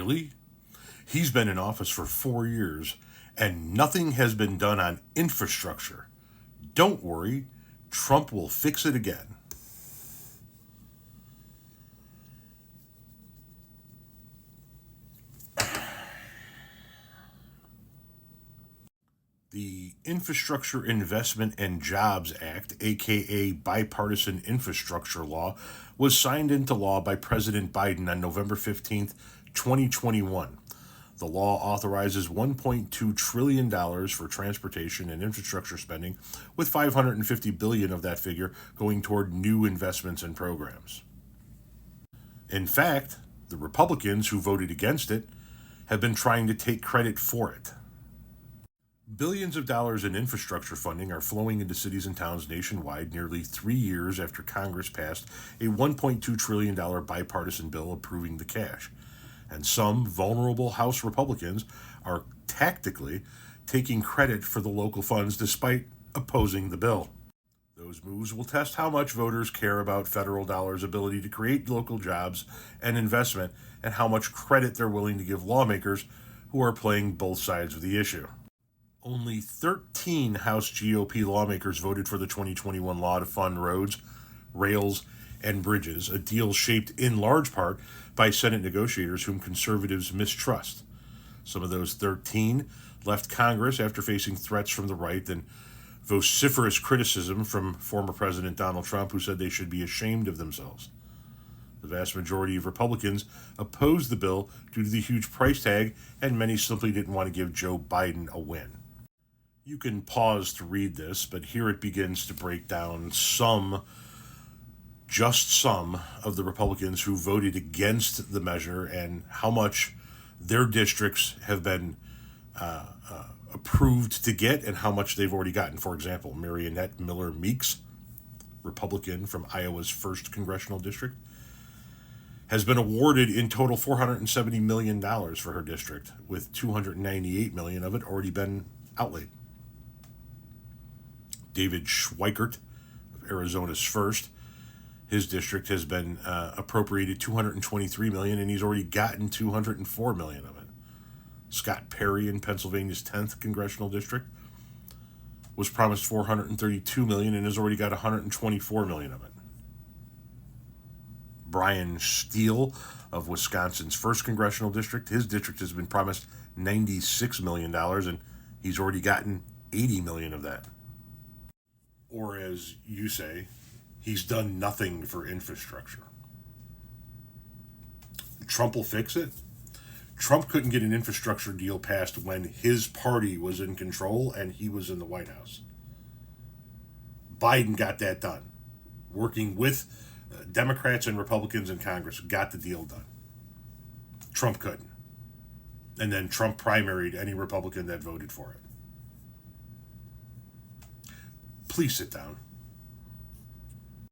Really? He's been in office for 4 years, and nothing has been done on infrastructure. Don't worry, Trump will fix it again. The Infrastructure Investment and Jobs Act, aka Bipartisan Infrastructure Law, was signed into law by President Biden on November 15th, 2021. The law authorizes $1.2 trillion for transportation and infrastructure spending, with $550 billion of that figure going toward new investments and programs. In fact, the Republicans who voted against it have been trying to take credit for it. Billions of dollars in infrastructure funding are flowing into cities and towns nationwide nearly 3 years after Congress passed a $1.2 trillion bipartisan bill approving the cash. And some vulnerable House Republicans are tactically taking credit for the local funds despite opposing the bill. Those moves will test how much voters care about federal dollars' ability to create local jobs and investment, and how much credit they're willing to give lawmakers who are playing both sides of the issue. Only 13 House GOP lawmakers voted for the 2021 law to fund roads, rails, and bridges, a deal shaped in large part by Senate negotiators whom conservatives mistrust. Some of those 13 left Congress after facing threats from the right and vociferous criticism from former President Donald Trump, who said they should be ashamed of themselves. The vast majority of Republicans opposed the bill due to the huge price tag, and many simply didn't want to give Joe Biden a win. You can pause to read this, but here it begins to break down just some of the Republicans who voted against the measure and how much their districts have been approved to get and how much they've already gotten. For example, Marionette Miller Meeks, Republican from Iowa's 1st Congressional District, has been awarded in total $470 million for her district, with $298 million of it already been outlaid. David Schweikert of Arizona's 1st, his district has been appropriated $223 million, and he's already gotten $204 million of it. Scott Perry in Pennsylvania's 10th Congressional District was promised $432 million and has already got $124 million of it. Brian Steele of Wisconsin's 1st Congressional District, his district has been promised $96 million, and he's already gotten $80 million of that. Or as you say, he's done nothing for infrastructure. Trump will fix it. Trump couldn't get an infrastructure deal passed when his party was in control and he was in the White House. Biden got that done. Working with Democrats and Republicans in Congress, got the deal done. Trump couldn't. And then Trump primaried any Republican that voted for it. Please sit down.